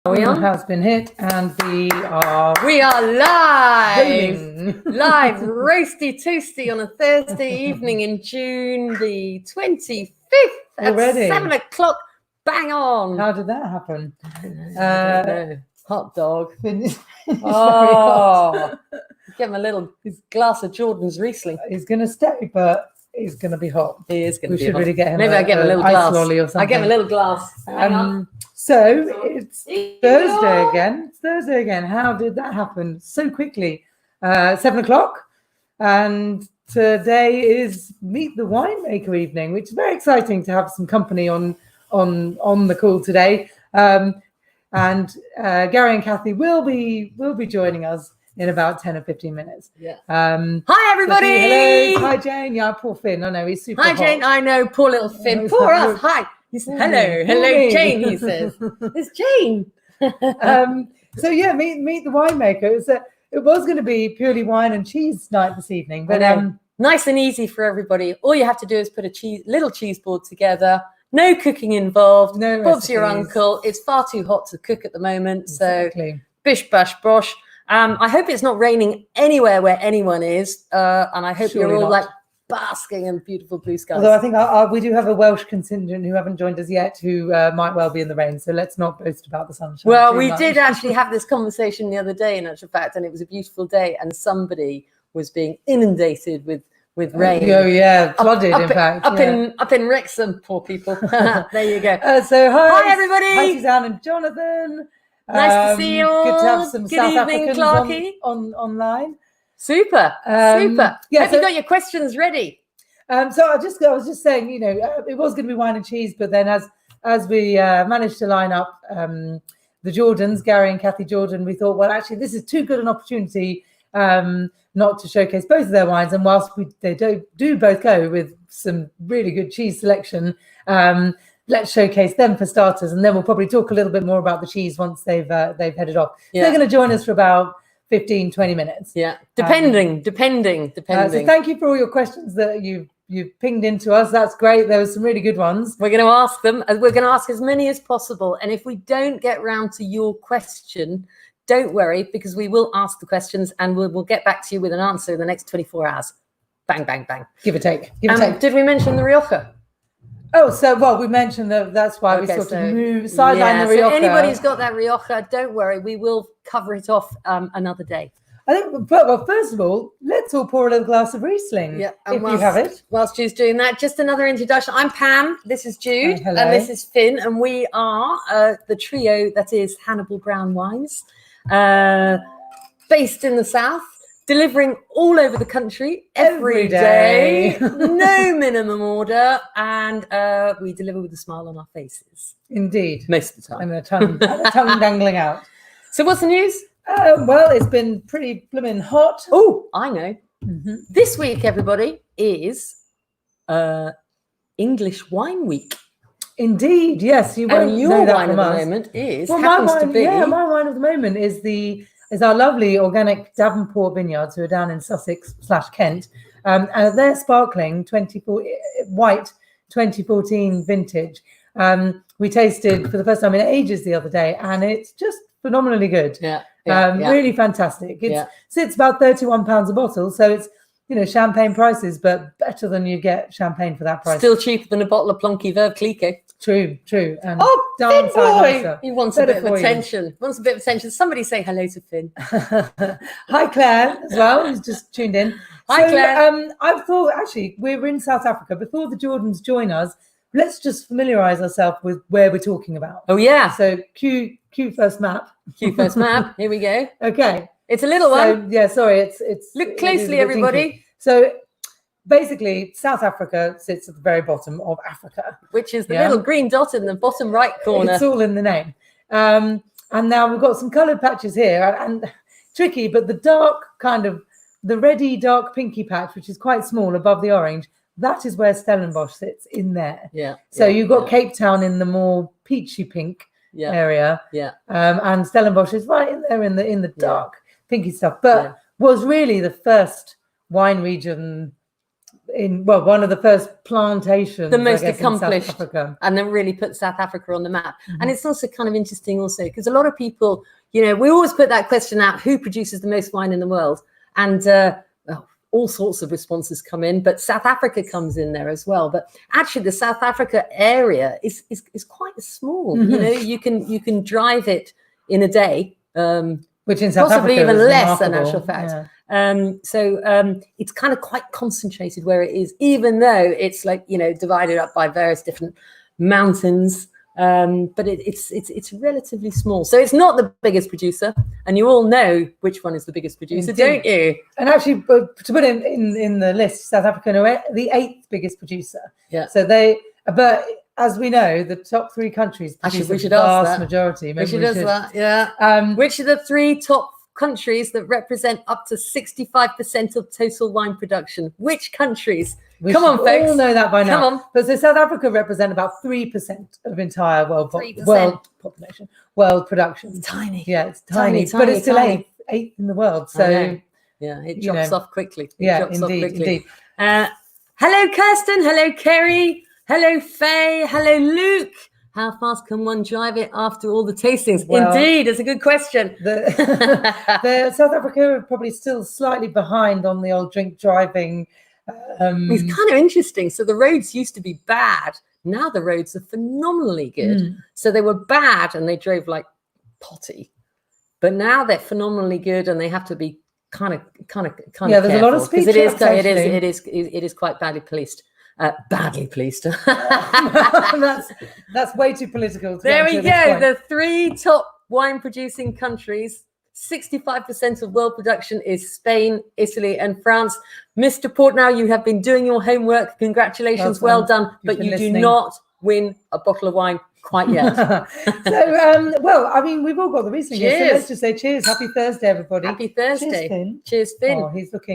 Has been hit, and we are live, live, roasty toasty on a Thursday evening in June the 25th at already 7 o'clock, bang on. How did that happen? I don't know. Hot dog. Oh, give him a little glass of Jordan's Riesling. He's going to stay, but he's going to be hot. He is going to be hot. We should really get him. Maybe I get him a little glass. Lolly or something. I get him a little glass. So it's Thursday again. It's Thursday again. How did that happen so quickly? 7 o'clock, and today is Meet the Winemaker evening, which is very exciting to have some company on the call today. And Gary and Kathy will be joining us in about 10 or 15 minutes. Yeah. Hi everybody. Hello. Hi Jane. Yeah, poor Finn. I know he's super hot. Jane. I know, poor little Finn. Poor us. Hi. He said, hello, Jane. He says, it's Jane. So yeah, meet the winemaker. It was going to be purely wine and cheese night this evening, but nice and easy for everybody. All you have to do is put a little cheese board together. No cooking involved. No Bob's recipes. Your uncle. It's far too hot to cook at the moment. Exactly. So bish bash bosh. I hope it's not raining anywhere where anyone is, and I hope you're all like basking in beautiful blue skies. Although I think we do have a Welsh contingent who haven't joined us yet, who might well be in the rain. So let's not boast about the sunshine. Well, we did actually have this conversation the other day, in actual fact, and it was a beautiful day, and somebody was being inundated with rain. Oh yeah, flooded in fact. Up in Wrexham, poor people. There you go. So hi everybody. Hi Suzanne and Jonathan. Nice to see you all. Good to have some South evening, Africans online. Super. Yeah, have you got your questions ready? So I was just saying, it was going to be wine and cheese, but then as we managed to line up the Jordans, Gary and Kathy Jordan, we thought, well, actually, this is too good an opportunity not to showcase both of their wines. And whilst they do both go with some really good cheese selection, let's showcase them for starters, and then we'll probably talk a little bit more about the cheese once they've headed off. Yeah. They're going to join us for about 15, 20 minutes. Yeah, depending. So thank you for all your questions that you've pinged into us. That's great. There were some really good ones. We're going to ask them. We're going to ask as many as possible. And if we don't get round to your question, don't worry, because we will ask the questions and we'll get back to you with an answer in the next 24 hours. Bang, bang, bang. Give or take. Did we mention the Rioja? Oh, so we mentioned that's why we sort of sideline the Rioja. So anybody who's got that Rioja, don't worry, we will cover it off another day. I think, well, first of all, let's all pour a little glass of Riesling, if you have it. Whilst Jude's doing that, just another introduction. I'm Pam, this is Jude, hello. And this is Finn, and we are the trio that is Hannibal Brown Wines, based in the south, delivering all over the country every day. No minimum order, and we deliver with a smile on our faces. Indeed. Most of the time. And a tongue dangling out. So what's the news? Well, it's been pretty blooming hot. Oh, I know. Mm-hmm. This week, everybody, is English Wine Week. Indeed, yes. You won't and your know that wine from at us. the moment is my wine of the moment is our lovely organic Davenport vineyards, who are down in Sussex/Kent, and they're sparkling 2014 vintage. We tasted for the first time in ages the other day, and it's just phenomenally good. Really fantastic. It sits about £31 a bottle, so it's champagne prices, but better than you get champagne for that price. Still cheaper than a bottle of Plonky Veuve Clicquot. True. And Finn boy! He wants a bit of attention. Somebody say hello to Finn. Hi, Claire, as well, who's just tuned in. Hi, Claire. I thought, actually, we're in South Africa. Before the Jordans join us, let's just familiarise ourselves with where we're talking about. Oh, yeah. So cue first map. Cue first map. Here we go. Okay. It's a little one. Yeah, sorry. It's look closely, everybody. Dinky. So basically, South Africa sits at the very bottom of Africa, which is the little green dot in the bottom right corner. It's all in the name. And now we've got some coloured patches here, and tricky, but the dark the reddy dark pinky patch, which is quite small above the orange, that is where Stellenbosch sits in there. Yeah. So you've got Cape Town in the more peachy pink area. Yeah. And Stellenbosch is right in there in the dark pinky stuff, but was really the first wine region one of the first plantations, the most I guess, accomplished, in South Africa. and then really put South Africa on the map. And it's also kind of interesting also because a lot of people, we always put that question out, who produces the most wine in the world? And all sorts of responses come in, but South Africa comes in there as well. But actually the South Africa area is quite small. You can drive it in a day, which in South possibly Africa even is less, in remarkable. actual fact. So it's kind of quite concentrated where it is, even though it's like, divided up by various different mountains. But it's relatively small. So it's not the biggest producer. And you all know which one is the biggest producer, don't you? And actually, to put in the list, South Africa are the 8th biggest producer. Yeah. So but as we know, the top 3 countries produce we should the ask vast that. majority. Maybe we should ask that, yeah. Which are the 3 top countries that represent up to 65% of total wine production? Which countries? Come on, folks. We all know that by now. Come on. But so South Africa represent about 3% of entire world population, world production. It's tiny. Yeah, it's tiny, tiny, but it's still tiny. eighth in the world. So yeah, it drops off quickly. Indeed. Hello, Kirsten. Hello, Kerry. Hello, Faye. Hello, Luke. How fast can one drive it after all the tastings? Well, indeed, it's a good question. The South Africa are probably still slightly behind on the old drink driving. It's kind of interesting. So the roads used to be bad. Now the roads are phenomenally good. So they were bad and they drove like potty, but now they're phenomenally good and they have to be kind of there's a lot of speed because it is quite badly policed. Badly policed. That's way too political. There we go. The 3 top wine producing countries. 65% of world production is Spain, Italy, and France. Mr. Portnow, you have been doing your homework. Congratulations, well done. But you do not win a bottle of wine quite yet. So, we've all got the Riesling here, so let's just say cheers. Happy Thursday, everybody. Happy Thursday. Cheers, Finn. Cheers, Finn. Oh,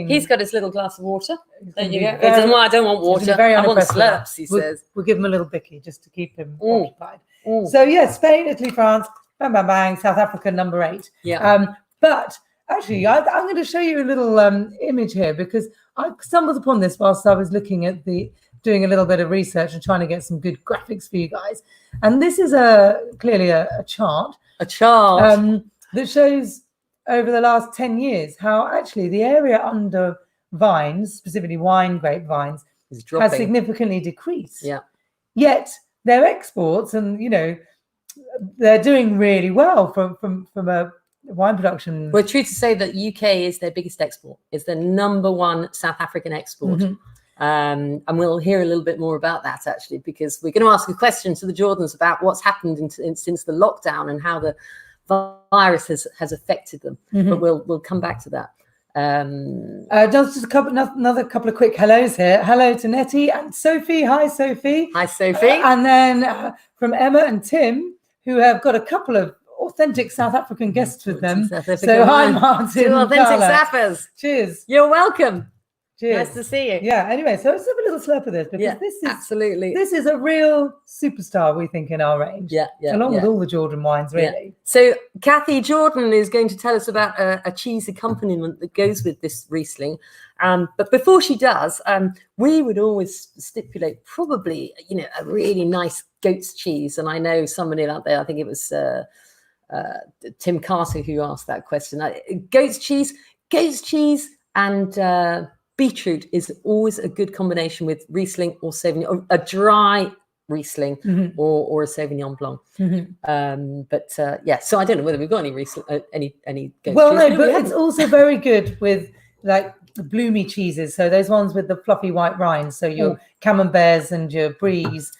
he's got his little glass of water. There you go. I don't want water. I want slurps, he says. We'll give him a little bicky just to keep him occupied. So, Spain, Italy, France, bang, bang, bang, South Africa, number 8. Yeah. But actually, I'm going to show you a little image here because I stumbled upon this whilst I was looking at doing a little bit of research and trying to get some good graphics for you guys. And this is clearly a chart. A chart. That shows over the last 10 years how actually the area under vines, specifically wine grape vines, has significantly decreased. Yeah. Yet their exports and, they're doing really well from a wine production. Well, true to say that UK is their biggest export. It's the number 1 South African export. And we'll hear a little bit more about that actually, because we're going to ask a question to the Jordans about what's happened since the lockdown and how the virus has affected them. But we'll come back to that. Just another couple of quick hellos here. Hello to Nettie and Sophie. Hi, Sophie. Hi, Sophie. And then from Emma and Tim, who have got a couple of authentic South African guests with them. So hi, Martin. 2 authentic Sappers. Cheers. You're welcome. Cheers. Nice to see you. Yeah, anyway, so let's have a little slurp of this because this is a real superstar, we think, in our range. Along with all the Jordan wines, really. So Kathy Jordan is going to tell us about a cheese accompaniment that goes with this Riesling. But before she does, we would always stipulate probably, a really nice goat's cheese. And I know somebody out there, I think it was Tim Carter who asked that question. Goat's cheese and beetroot is always a good combination with Riesling or Sauvignon, or a dry Riesling or a Sauvignon Blanc. So I don't know whether we've got any Riesling, any goat cheese. But it's also very good with like the bloomy cheeses. So those ones with the fluffy white rinds. So your Camemberts and your Bries.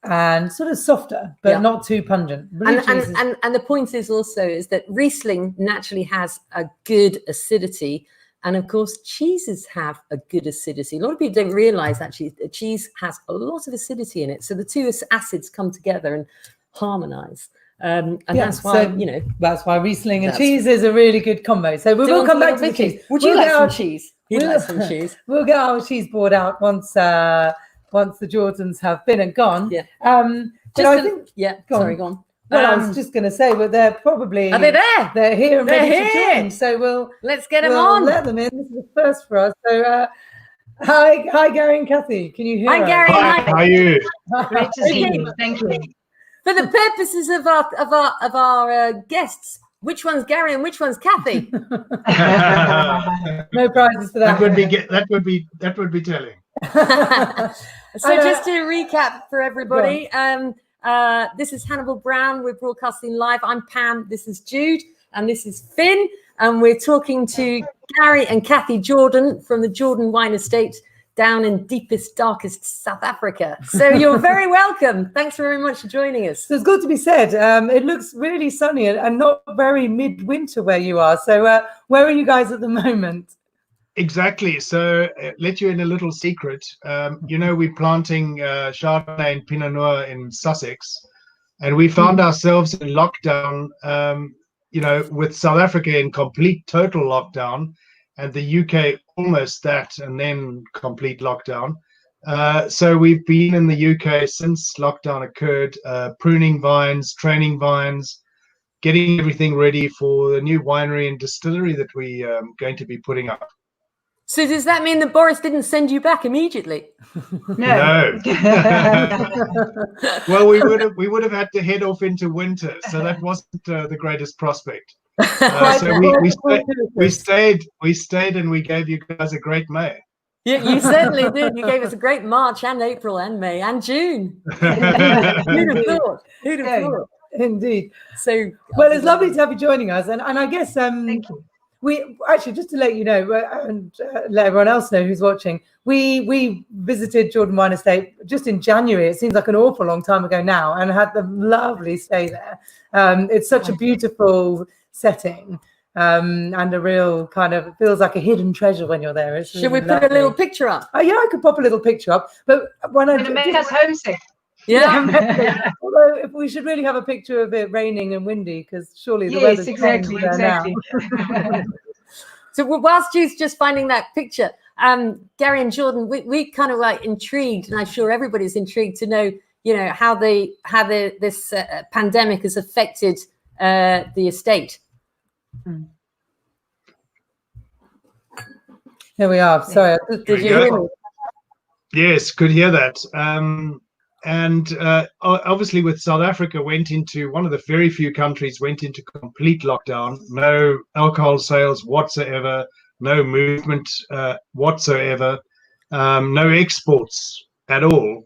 And sort of softer, but not too pungent. And the point is that Riesling naturally has a good acidity. And of course, cheeses have a good acidity. A lot of people don't realize actually that cheese has a lot of acidity in it. So the 2 acids come together and harmonize. That's why, That's why Riesling and cheese is a really good combo. So we will come back to the cheese. Would you like some cheese? He'd like some cheese. We'll get our cheese board out once the Jordans have been and gone. Go on. Well, I was just going to say, but they're probably... Are they there? They're here and ready to join. So let's get them on. Let them in. This is the first for us. So Hi, Gary and Kathy. Can you hear Hi, us? Gary. Hi, how are you? Great to see you. Thank you. For the purposes of our guests, which one's Gary and which one's Kathy? No prizes for that. that would be telling. So just to recap for everybody, this is Hannibal Brown. We're broadcasting live. I'm Pam. This is Jude, and this is Finn, and we're talking to Gary and Kathy Jordan from the Jordan Wine Estate down in deepest, darkest South Africa. So you're very welcome. Thanks very much for joining us. So it's good to be said. It looks really sunny and not very midwinter where you are. So where are you guys at the moment? Exactly. So let you in a little secret. We're planting Chardonnay and Pinot Noir in Sussex, and we found ourselves in lockdown, with South Africa in complete total lockdown, and the UK almost that, and then complete lockdown. So we've been in the UK since lockdown occurred, pruning vines, training vines, getting everything ready for the new winery and distillery that we are going to be putting up. So does that mean that Boris didn't send you back immediately? No. Well, we would have had to head off into winter, so that wasn't the greatest prospect. So we stayed, and we gave you guys a great May. You certainly did. You gave us a great March and April and May and June. Who'd have thought? Who'd have thought? Indeed. So well, it's lovely to have you joining us, and I guess Thank you. we actually, just to let you know and let everyone else know who's watching, we visited Jordan Wine Estate just in January. It seems like an awful long time ago now, and had the lovely stay there. It's such a beautiful setting, and a real kind of, it feels like a hidden treasure when you're there. Should we put a little picture up? Yeah, I could pop a little picture up, but when It's going to make us homesick. Yeah. Although if we should really have a picture of it raining and windy, because surely the weather's exactly. now. So whilst Jude's just finding that picture, Gary and Jordan, we kind of like intrigued, and I'm sure everybody's intrigued to know, how this pandemic has affected the estate. Here we are. Sorry, Did you hear me? Yes, could hear that. And obviously with South Africa one of the very few countries went into complete lockdown, no alcohol sales whatsoever, no movement whatsoever, no exports at all.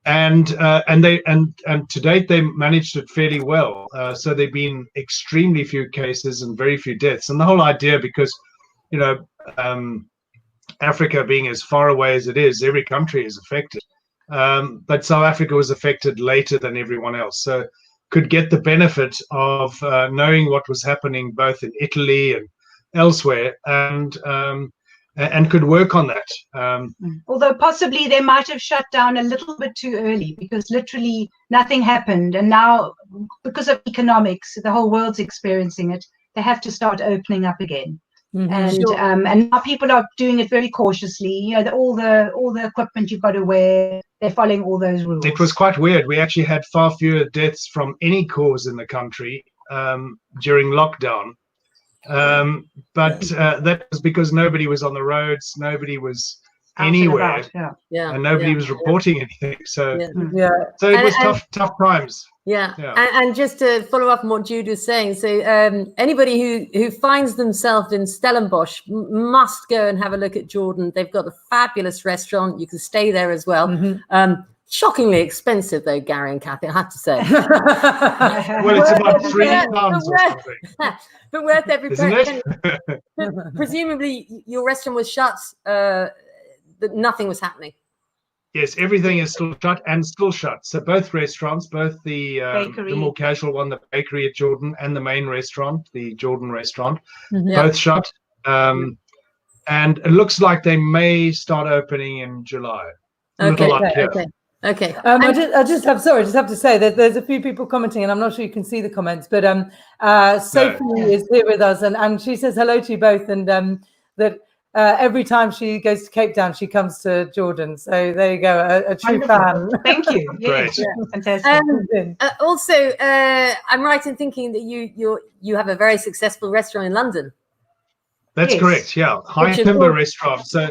And to date they managed it fairly well. So there've been extremely few cases and very few deaths. And the whole idea, because Africa being as far away as it is, every country is affected. But South Africa was affected later than everyone else, so could get the benefit of knowing what was happening both in Italy and elsewhere, and could work on that. Although possibly they might have shut down a little bit too early, because literally nothing happened, and now because of economics, the whole world's experiencing it. They have to start opening up again. And now people are doing it very cautiously. All the equipment you've got to wear, they're following all those rules. It was quite weird. We actually had far fewer deaths from any cause in the country during lockdown, but that was because nobody was on the roads, nobody was anywhere, and nobody was reporting anything. So so it was tough times. And just to follow up on what Jude was saying, so anybody who finds themselves in Stellenbosch must go and have a look at Jordan. They've got a fabulous restaurant. You can stay there as well. Shockingly expensive though, Gary and Kathy, I have to say. Well, it's about £3 or something. But worth every penny. Presumably your restaurant was shut, that nothing was happening. Yes, everything is still shut and still shut. So both restaurants, both the more casual one, the bakery at Jordan, and the main restaurant, the Jordan restaurant, both shut. And it looks like they may start opening in July. Okay. I just have to say that there's a few people commenting, and I'm not sure you can see the comments, but Sophie is here with us, and she says hello to you both, and that every time she goes to Cape Town, she comes to Jordan. So there you go, a true fan. Thank you. Great. Fantastic. Also, I'm right in thinking that you have a very successful restaurant in London. That's correct. Yeah, High Timber Restaurant. So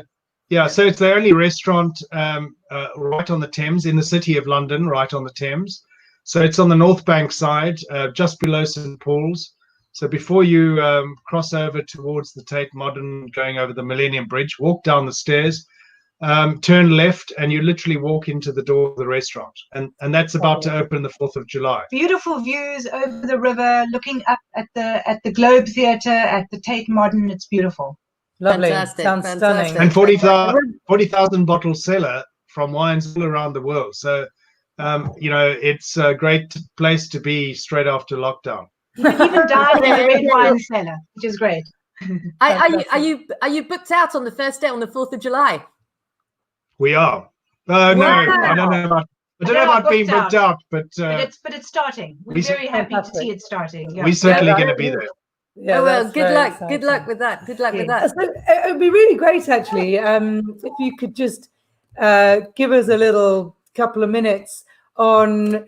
Yeah, so it's the only restaurant right on the Thames, in the city of London, right on the Thames. So it's on the North Bank side, just below St. Paul's. So before you cross over towards the Tate Modern, going over the Millennium Bridge, walk down the stairs, turn left, and you literally walk into the door of the restaurant. And that's about to open the 4th of July. Beautiful views over the river, looking up at the Globe Theatre, at the Tate Modern. It's beautiful. Lovely. Fantastic, Sounds fantastic. stunning. And 40,000 bottle cellar from wines all around the world. So, it's a great place to be straight after lockdown. You can even dine in the red wine cellar, which is great. Are you booked out on the first day, on the 4th of July? We are. No, I don't know about being booked out, but it's starting. We're very happy to see it starting. Yeah. we're certainly going to be there. Yeah, oh, well, that's good very luck. exciting. Good luck with that. Good luck with that. So it would be really great, actually, if you could just give us a little couple of minutes on,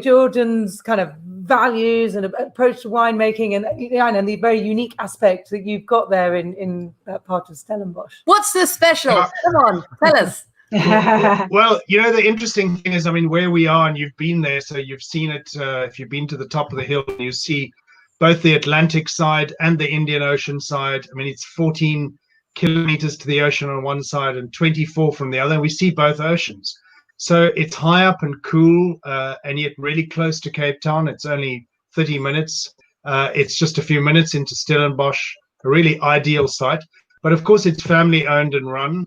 Jordan's kind of values and approach to winemaking, and the very unique aspect that you've got there in that part of Stellenbosch. What's the special? Come on, tell us. Well, the interesting thing is, where we are, and you've been there, so you've seen it. If you've been to the top of the hill, you see both the Atlantic side and the Indian Ocean side. It's 14 kilometers to the ocean on one side and 24 from the other. And we see both oceans. So it's high up and cool, and yet really close to Cape Town. It's only 30 minutes. It's just a few minutes into Stellenbosch, a really ideal site. But of course, it's family owned and run.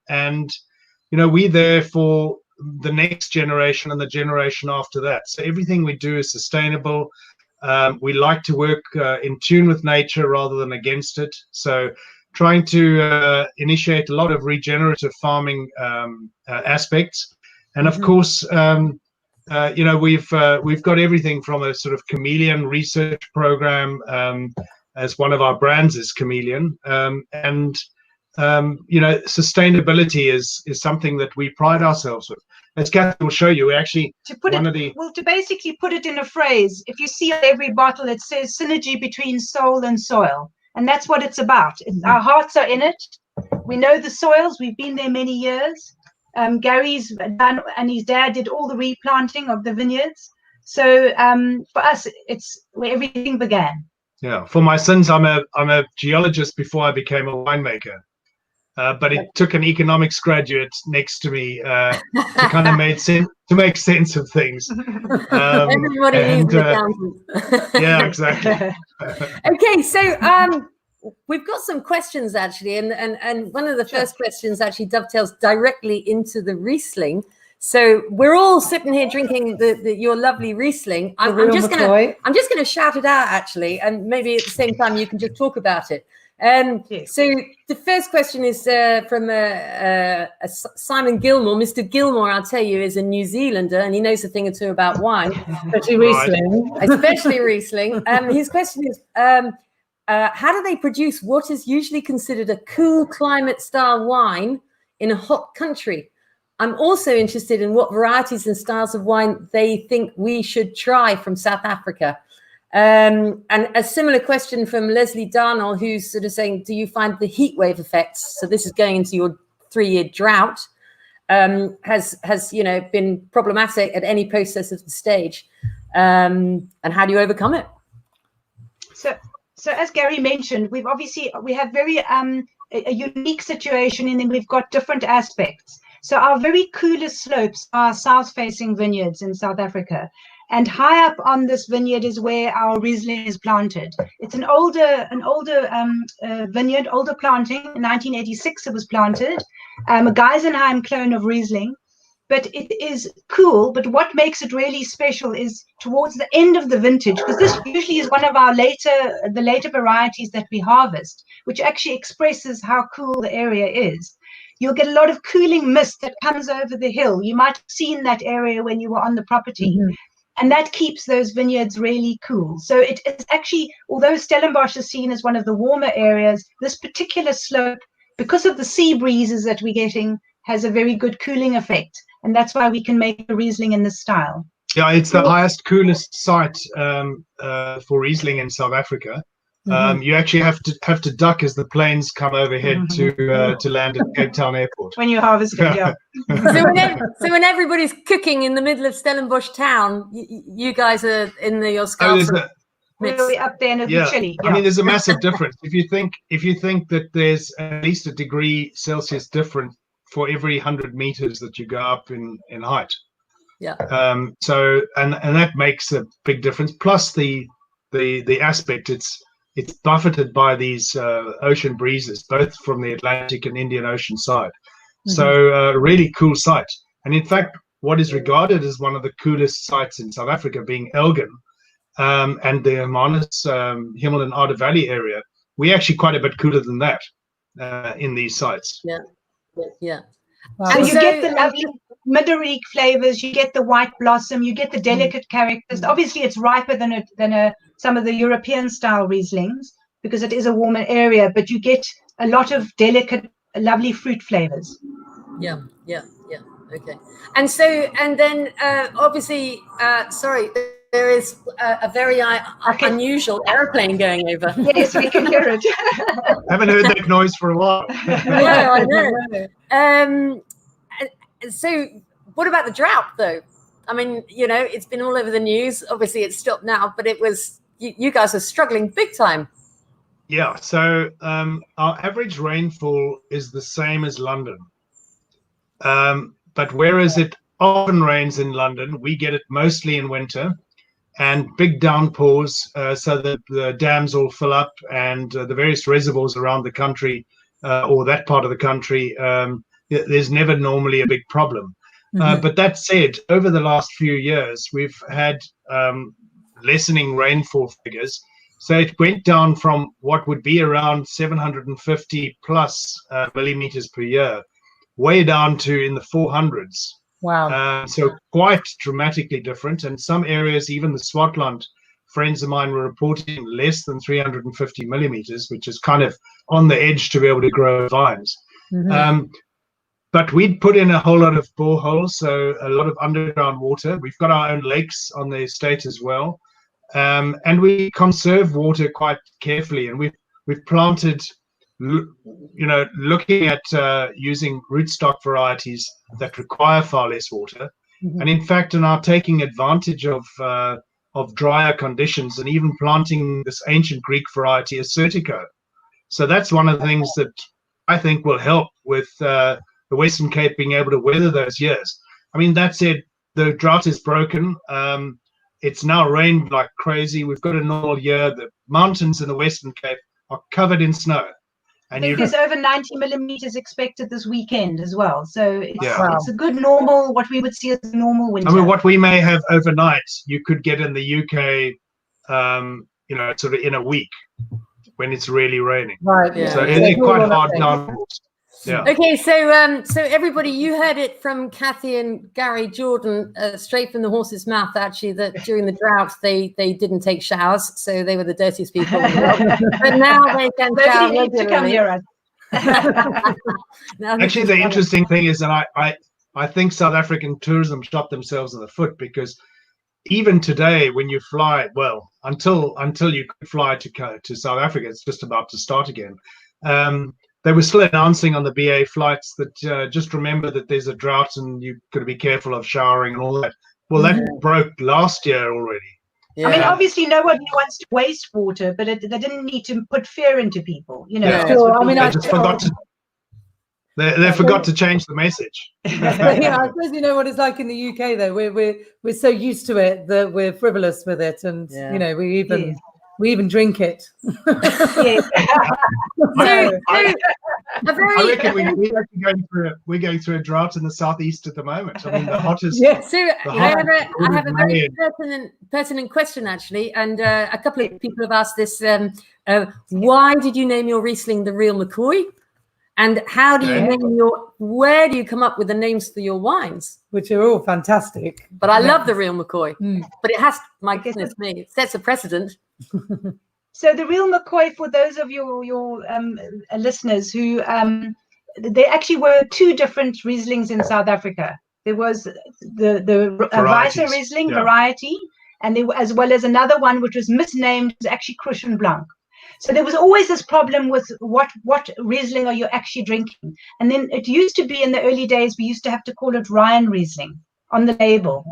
And we're there for the next generation and the generation after that. So everything we do is sustainable. We like to work in tune with nature rather than against it. So trying to initiate a lot of regenerative farming aspects. And of course, we've got everything from a sort of chameleon research program, as one of our brands is Chameleon. Sustainability is something that we pride ourselves with. As Kathy will show you, we actually to basically put it in a phrase, if you see on every bottle, it says synergy between soul and soil, and that's what it's about. Our hearts are in it. We know the soils. We've been there many years. Gary's done, and his dad did all the replanting of the vineyards. So for us, it's where everything began. Yeah. For my sins, I'm a geologist before I became a winemaker. But it took an economics graduate next to me to kind of make sense of things. Everybody needs an accountant. Yeah, exactly. Okay, so we've got some questions actually, and one of the first questions actually dovetails directly into the Riesling. So we're all sitting here drinking your lovely Riesling. I'm just gonna shout it out actually, and maybe at the same time you can just talk about it. So the first question is from Simon Gilmore. Mr. Gilmore, I'll tell you, is a New Zealander, and he knows a thing or two about wine, especially Riesling. Especially Riesling. His question is, how do they produce what is usually considered a cool climate style wine in a hot country? I'm also interested in what varieties and styles of wine they think we should try from South Africa. And a similar question from Leslie Darnell, who's sort of saying, do you find the heat wave effects, so this is going into your 3-year drought, has been problematic at any process of the stage, and how do you overcome it? So as Gary mentioned, we have very a unique situation, and then we've got different aspects. So our very coolest slopes are south-facing vineyards in South Africa. And high up on this vineyard is where our Riesling is planted. It's an older vineyard, older planting. In 1986 it was planted, a Geisenheim clone of Riesling. But it is cool. But what makes it really special is towards the end of the vintage, because this usually is one of our later varieties that we harvest, which actually expresses how cool the area is. You'll get a lot of cooling mist that comes over the hill. You might have seen that area when you were on the property. Mm-hmm. And that keeps those vineyards really cool. So it's actually, although Stellenbosch is seen as one of the warmer areas, this particular slope, because of the sea breezes that we're getting, has a very good cooling effect. And that's why we can make a Riesling in this style. Yeah, it's the highest, coolest site for Riesling in South Africa. You actually have to duck as the planes come overhead to land at Cape Town Airport. When you harvest it, yeah. So when everybody's cooking in the middle of Stellenbosch town, you guys are in your scarf. We'll be up there in the chilly. I mean, there's a massive difference. If you think that there's at least a degree Celsius different for every 100 meters that you go up in height. Yeah. So and that makes a big difference. Plus the aspect it's buffeted by these ocean breezes, both from the Atlantic and Indian Ocean side. So really cool site. And in fact, what is regarded as one of the coolest sites in South Africa, being Elgin and the Hermanus, Himmel and Arder Valley area, we're actually quite a bit cooler than that in these sites. Yeah. Wow. So you get the lovely Midderik flavors, you get the white blossom, you get the delicate characters. Obviously, it's riper than some of the European style Rieslings because it is a warmer area, but you get a lot of delicate, lovely fruit flavors. Yeah. Okay. And then obviously, sorry, there is a very unusual airplane going over. Yes, we can hear it. Haven't heard that noise for a while. Yeah, I know. So what about the drought, though? I mean, it's been all over the news. Obviously, it's stopped now, but it was you guys are struggling big time. Yeah. So our average rainfall is the same as London. But whereas it often rains in London, we get it mostly in winter and big downpours, so that the dams all fill up and the various reservoirs around the country or that part of the country, there's never normally a big problem. But that said, over the last few years, we've had lessening rainfall figures. So it went down from what would be around 750 plus millimeters per year, way down to in the 400s. Wow. So quite dramatically different. And some areas, even the Swartland, friends of mine were reporting less than 350 millimeters, which is kind of on the edge to be able to grow vines. But we'd put in a whole lot of boreholes, so a lot of underground water. We've got our own lakes on the estate as well. And we conserve water quite carefully. And we've planted, looking at using rootstock varieties that require far less water. And in fact, are now taking advantage of drier conditions and even planting this ancient Greek variety, Assertico. So that's one of the things that I think will help with the Western Cape being able to weather those years. I mean, that said, the drought is broken. It's now rained like crazy. We've got a normal year. The mountains in the Western Cape are covered in snow. And there's over 90 millimeters expected this weekend as well. So it's a good normal, what we would see as a normal winter. I mean, what we may have overnight, you could get in the UK, sort of in a week when it's really raining. Right. Yeah. So it's quite hard downwards. Yeah. Okay, so everybody, you heard it from Kathy and Gary Jordan, straight from the horse's mouth, actually, that during the drought they didn't take showers, so they were the dirtiest people in the world. But now they can shower regularly. Actually, the interesting thing is that I think South African tourism shot themselves in the foot, because even today, when you fly, well, until you could fly to South Africa, it's just about to start again. They were still announcing on the BA flights that just remember that there's a drought and you've got to be careful of showering and all that. Well, that broke last year already. Yeah. I mean, obviously, nobody wants to waste water, but they didn't need to put fear into people. Yeah. Sure. I mean, they just forgot to. They forgot to change the message. Yeah, I suppose you know what it's like in the UK, though. We're so used to it that we're frivolous with it, and we even drink it. I reckon we're going through a drought in the southeast at the moment. I mean, the hottest. Yeah. So I have a very pertinent question, actually, and a couple of people have asked this. Why did you name your Riesling the Real McCoy? And how do you name where do you come up with the names for your wines? Which are all fantastic. But I love the Real McCoy. But it has, my goodness me, it sets a precedent. So the Real McCoy, for those of your listeners who, there actually were two different Rieslings in South Africa. There was the Weiser Riesling variety, and there, as well as another one which was misnamed, was actually Crucian Blanc. So there was always this problem with what Riesling are you actually drinking. And then it used to be in the early days, we used to have to call it Rhine Riesling on the label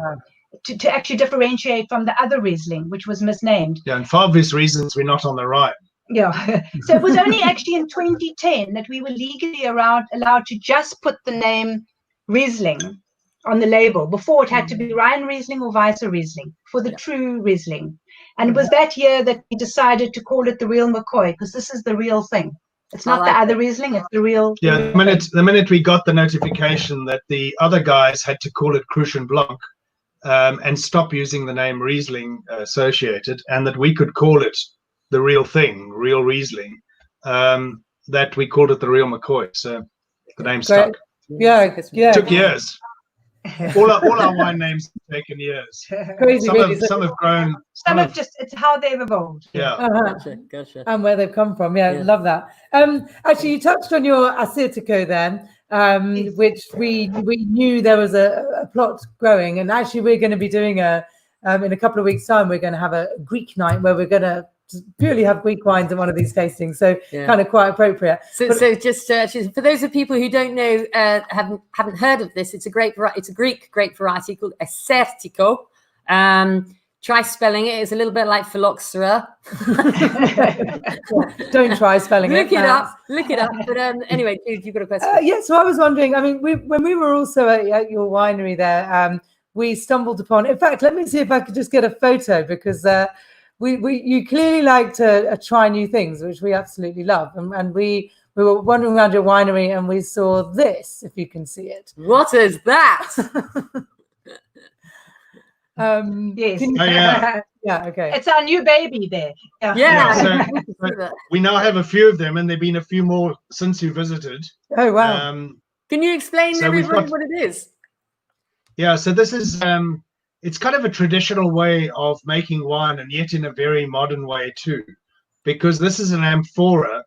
to actually differentiate from the other Riesling, which was misnamed. Yeah, and for obvious reasons, we're not on the Rhine. Yeah. So it was only actually in 2010 that we were legally allowed to just put the name Riesling on the label. Before it had to be Rhine Riesling or Weißer Riesling for the true Riesling. And it was that year that we decided to call it the real McCoy, because this is the real thing. It's not the other Riesling, it's the real. Yeah, the minute we got the notification that the other guys had to call it Crucian Blanc and stop using the name Riesling associated, and that we could call it the real thing, real Riesling, that we called it the real McCoy. So the name stuck. Yeah, It took years. All our wine names have taken years. Crazy, some have grown. Some have just, it's how they've evolved. Yeah. Gotcha. And where they've come from. Yeah, love that. Actually, you touched on your Assyrtiko then, which we knew there was a plot growing. And actually, we're going to be doing in a couple of weeks' time, we're going to have a Greek night where we're going to purely have Greek wines in one of these tastings, so kind of quite appropriate. So just for those of people who don't know, haven't heard of this, it's a Greek grape variety called Assyrtiko. Try spelling it; it's a little bit like phylloxera. Don't try spelling Look it up. But anyway, Jude, you've got a question. Yeah, so I was wondering. I mean, when we were also at your winery there, we stumbled upon. In fact, let me see if I could just get a photo, because you clearly like to try new things, which we absolutely love. And we were wandering around your winery and we saw this, if you can see it. What is that? Yes. Yeah, okay. It's our new baby there. Yeah. So we now have a few of them, and there've been a few more since you visited. Oh, wow. Can you explain everybody what it is? Yeah, so this is it's kind of a traditional way of making wine, and yet in a very modern way too, because this is an amphora.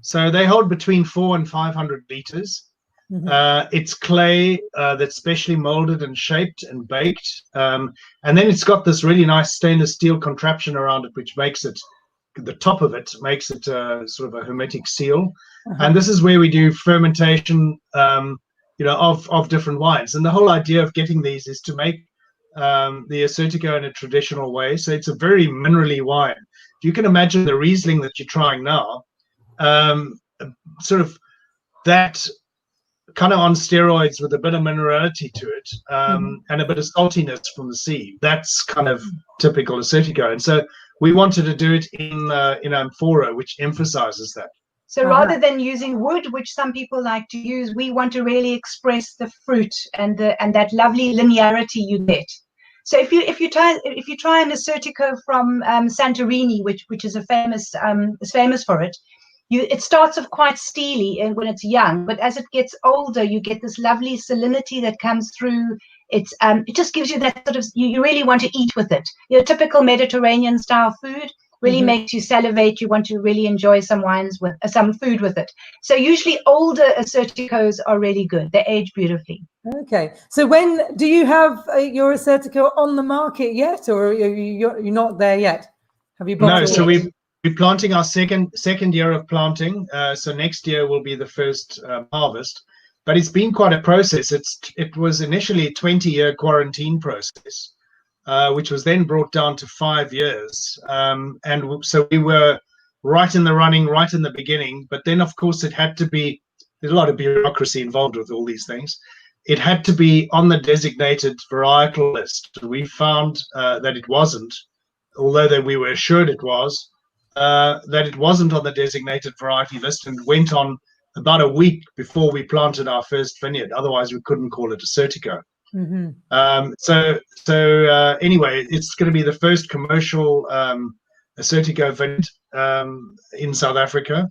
So they hold between 400 and 500 liters. It's clay that's specially molded and shaped and baked. And then it's got this really nice stainless steel contraption around it, which makes it, the top of it makes it sort of a hermetic seal. And this is where we do fermentation, of different wines. And the whole idea of getting these is to make the Assyrtiko in a traditional way. So it's a very minerally wine. If you can imagine the Riesling that you're trying now, sort of that kind of on steroids with a bit of minerality to it, and a bit of saltiness from the sea. That's kind of typical Assyrtiko. And so we wanted to do it in amphora, which emphasizes that. So rather than using wood, which some people like to use, we want to really express the fruit and that lovely linearity you get. So if you try an Assyrtiko from Santorini, which is is famous for it, it starts off quite steely and when it's young, but as it gets older, you get this lovely salinity that comes through. It just gives you that sort of, you really want to eat with it. Your typical Mediterranean style food really makes you salivate. You want to really enjoy some wines with some food with it. So usually older Assyrtikos are really good. They age beautifully. Okay. So when do you have your Assyrtiko on the market yet, or you're not there yet? Have you bought? No. So we're planting our second year of planting. So next year will be the first harvest. But it's been quite a process. It was initially a 20-year quarantine process, which was then brought down to 5 years. And so we were right in the running, right in the beginning. But then, of course, there's a lot of bureaucracy involved with all these things. It had to be on the designated varietal list. We found that it wasn't, although we were assured it was, that it wasn't on the designated variety list, and went on about a week before we planted our first vineyard. Otherwise, we couldn't call it Assyrtiko. So anyway, it's going to be the first commercial Assyrtiko vineyard in South Africa,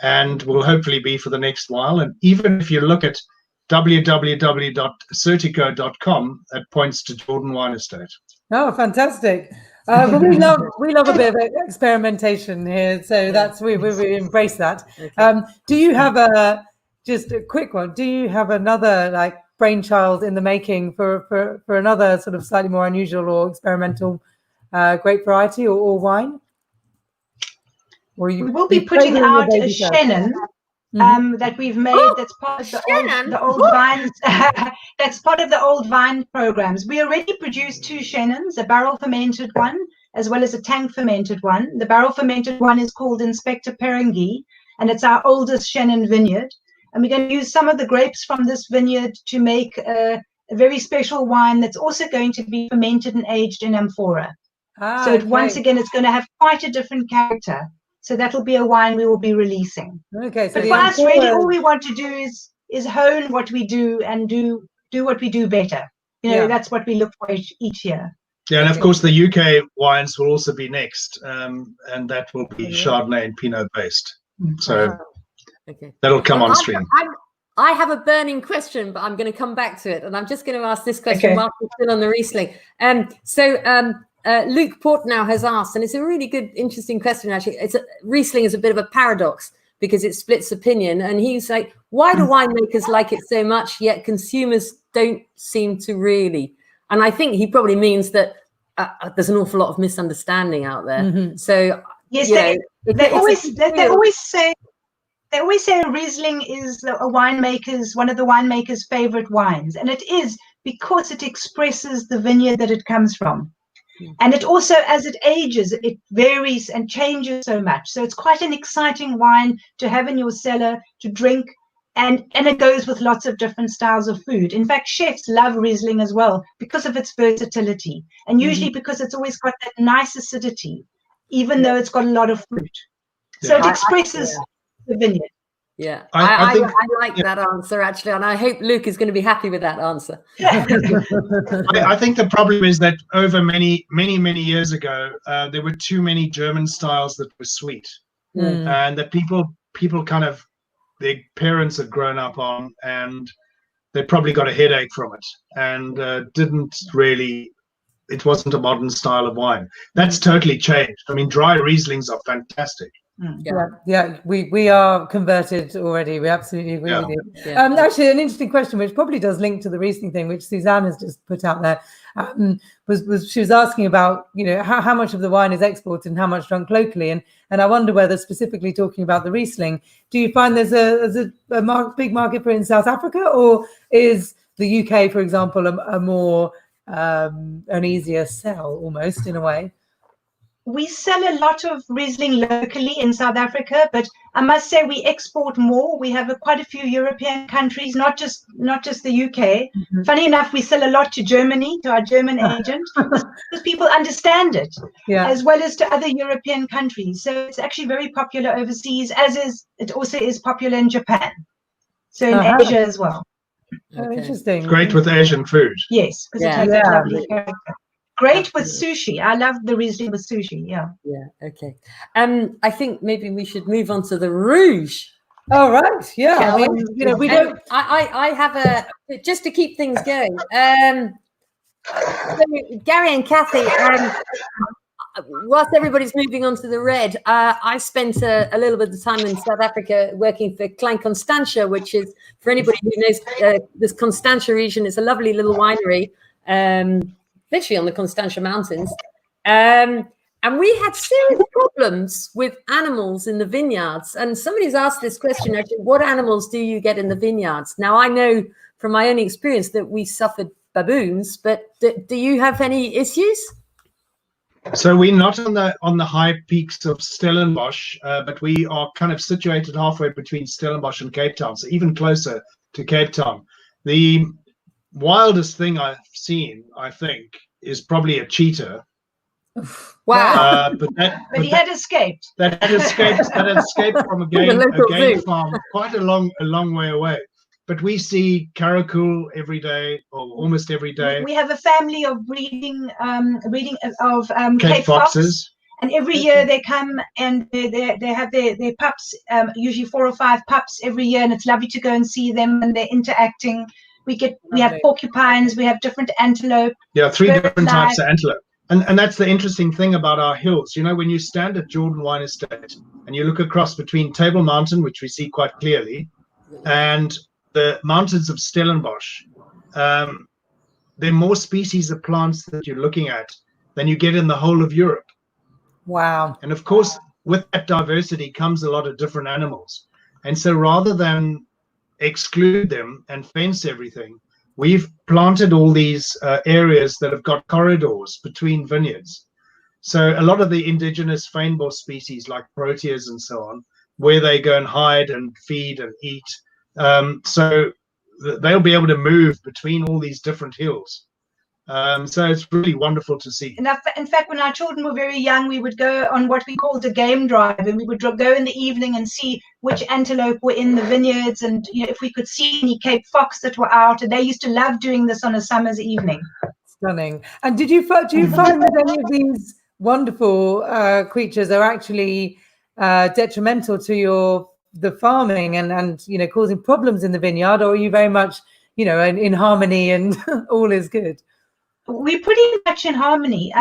and will hopefully be for the next while. And even if you look at www.assyrtiko.com, it points to Jordan Wine Estate. Oh, fantastic. But we love a bit of experimentation here, so we embrace that. Do you have just a quick one? Do you have another brainchild in the making for another sort of slightly more unusual or experimental grape variety or wine? Or We will be putting out a Shannon that we've made. That's part of the old vines. That's part of the old vine programs. We already produced 2 Shannons, a barrel fermented one as well as a tank fermented one. The barrel fermented one is called Inspector Perenghi, and it's our oldest Shannon vineyard. And we're going to use some of the grapes from this vineyard to make a very special wine that's also going to be fermented and aged in amphora. So once again, it's going to have quite a different character. So that'll be a wine we will be releasing. Okay. So but for us, really, all we want to do is hone what we do and do what we do better. That's what we look for each year. Yeah, and of course the UK wines will also be next, and that will be Chardonnay and Pinot based. So that'll come on stream. I have a burning question, but I'm going to come back to it, and I'm just going to ask this question while we're still on the Riesling. Luke Portnow has asked, and it's a really good, interesting question, actually. Riesling is a bit of a paradox because it splits opinion. And he's like, why do winemakers like it so much, yet consumers don't seem to really? And I think he probably means that there's an awful lot of misunderstanding out there. Mm-hmm. So, yes, they always say a Riesling is one of the winemaker's favorite wines. And it is because it expresses the vineyard that it comes from. And it also, as it ages, it varies and changes so much. So it's quite an exciting wine to have in your cellar, to drink, and it goes with lots of different styles of food. In fact, chefs love Riesling as well because of its versatility, and usually because it's always got that nice acidity, even though it's got a lot of fruit. So it expresses the vineyard. Yeah, I like that answer, actually, and I hope Luke is going to be happy with that answer. I think the problem is that over many years ago, there were too many German styles that were sweet, and that people kind of, their parents had grown up on, and they probably got a headache from it, and it wasn't a modern style of wine. That's totally changed. I mean, dry Rieslings are fantastic. Yeah, we are converted already. We absolutely agree with you. Actually, an interesting question, which probably does link to the Riesling thing, which Suzanne has just put out there, was she was asking about, how much of the wine is exported and how much drunk locally, and I wonder whether, specifically talking about the Riesling, do you find there's a big market for it in South Africa, or is the UK, for example, a more an easier sell almost in a way? We sell a lot of Riesling locally in South Africa, but I must say we export more. We have quite a few European countries, not just the UK. Mm-hmm. Funny enough, we sell a lot to Germany, to our German agent, because people understand it, as well as to other European countries. So it's actually very popular overseas, it also is popular in Japan. So in Asia as well. Oh, interesting. It's great with Asian food. Yes, because it has that lovely character. Great with sushi. I love the Riesling with sushi. Yeah. Okay. I think maybe we should move on to the Rouge. All right. Yeah. I mean, we don't. I have just to keep things going. So Gary and Kathy, whilst everybody's moving on to the red, I spent a little bit of time in South Africa working for Klein Constantia, which is, for anybody who knows this Constantia region, it's a lovely little winery. Literally on the Constantia Mountains. And we had serious problems with animals in the vineyards. And somebody's asked this question, actually, what animals do you get in the vineyards? Now, I know from my own experience that we suffered baboons, but do you have any issues? So we're not on the high peaks of Stellenbosch, but we are kind of situated halfway between Stellenbosch and Cape Town, so even closer to Cape Town. The wildest thing I've seen, I think, is probably a cheetah. Wow! But he had escaped. That had escaped from a game farm quite a long way away. But we see caracal every day, or almost every day. We have a family of breeding of Cape foxes. And every year they come and they have their pups, usually 4 or 5 pups every year, and it's lovely to go and see them, and they're interacting. We have porcupines, we have different antelope. Yeah, 3 different types of antelope. And that's the interesting thing about our hills. When you stand at Jordan Wine Estate and you look across between Table Mountain, which we see quite clearly, and the mountains of Stellenbosch, there are more species of plants that you're looking at than you get in the whole of Europe. Wow. And of course, with that diversity comes a lot of different animals. And so rather than exclude them and fence everything, we've planted all these areas that have got corridors between vineyards. So a lot of the indigenous fynbos species like proteas and so on, where they go and hide and feed and eat, so they'll be able to move between all these different hills. So it's really wonderful to see. And in fact, when our children were very young, we would go on what we called a game drive, and we would go in the evening and see which antelope were in the vineyards, and if we could see any Cape fox that were out. And they used to love doing this on a summer's evening. Stunning. And do you find that any of these wonderful creatures are actually detrimental to the farming and causing problems in the vineyard, or are you very much in harmony and all is good? We're pretty much in harmony.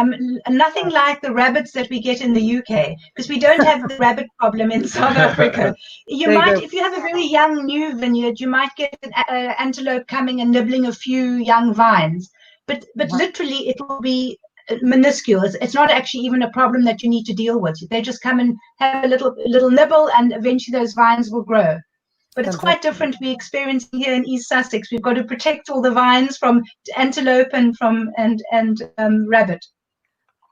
Nothing like the rabbits that we get in the UK, because we don't have the rabbit problem in South Africa. If you have a very young new vineyard, you might get an antelope coming and nibbling a few young vines. But literally, it will be minuscule. It's not actually even a problem that you need to deal with. They just come and have a little nibble, and eventually those vines will grow. But it's quite different we're experiencing here in East Sussex. We've got to protect all the vines from antelope and from rabbit.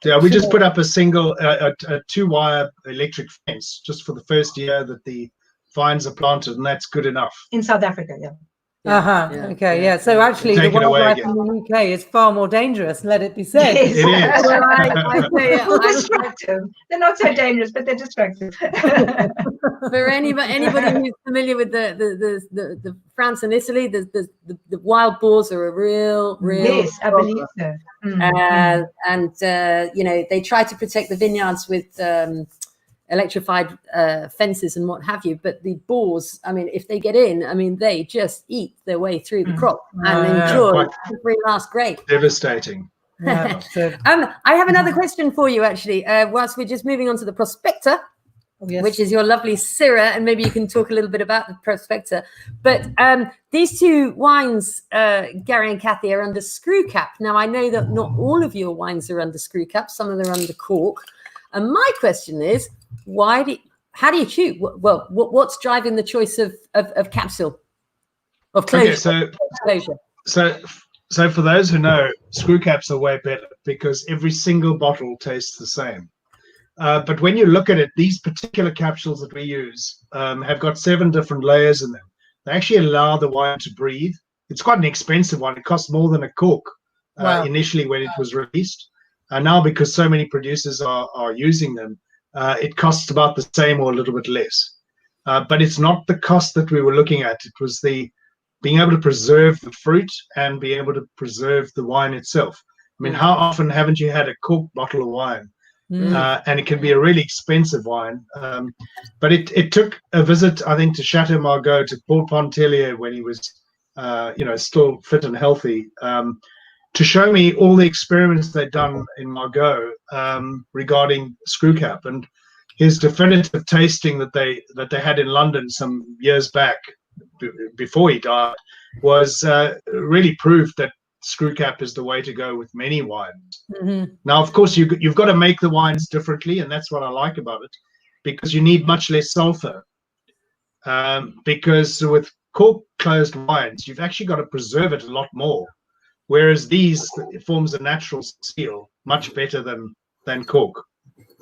Yeah, we just put up a single a 2-wire electric fence just for the first year that the vines are planted, and that's good enough. In South Africa, yeah. Okay. So actually, the wildlife in the UK is far more dangerous. Let it be said. Yes. It is. Well, I'm destructive. They're not so dangerous, but they're destructive. For anybody who's familiar with the France and Italy, the wild boars are a real. Yes, I believe so. And they try to protect the vineyards with electrified fences and what have you, but the boars, if they get in, they just eat their way through the crop and enjoy every last grape. Devastating. I have another question for you, actually, whilst we're just moving on to the Prospector, which is your lovely Syrah, and maybe you can talk a little bit about the Prospector. But these two wines, Gary and Kathy, are under screw cap. Now, I know that not all of your wines are under screw cap. Some of them are under cork. And my question is, how do you choose? Well, what's driving the choice of capsule, of closure? Okay, so for those who know, screw caps are way better because every single bottle tastes the same. But when you look at it, these particular capsules that we use have got 7 different layers in them. They actually allow the wine to breathe. It's quite an expensive one. It costs more than a cork initially when it was released. Now, because so many producers are using them, it costs about the same or a little bit less. But it's not the cost that we were looking at. It was the being able to preserve the fruit and be able to preserve the wine itself. How often haven't you had a cork bottle of wine? And it can be a really expensive wine. But it took a visit, I think, to Chateau Margaux, to Paul Pontellier when he was, still fit and healthy, to show me all the experiments they'd done in Margaux regarding screw cap, and his definitive tasting that they had in London some years back before he died was really proved that screw cap is the way to go with many wines. Now, of course, you've got to make the wines differently, and that's what I like about it, because you need much less sulfur. Because with cork closed wines, you've actually got to preserve it a lot more. Whereas these, it forms a natural seal much better than cork.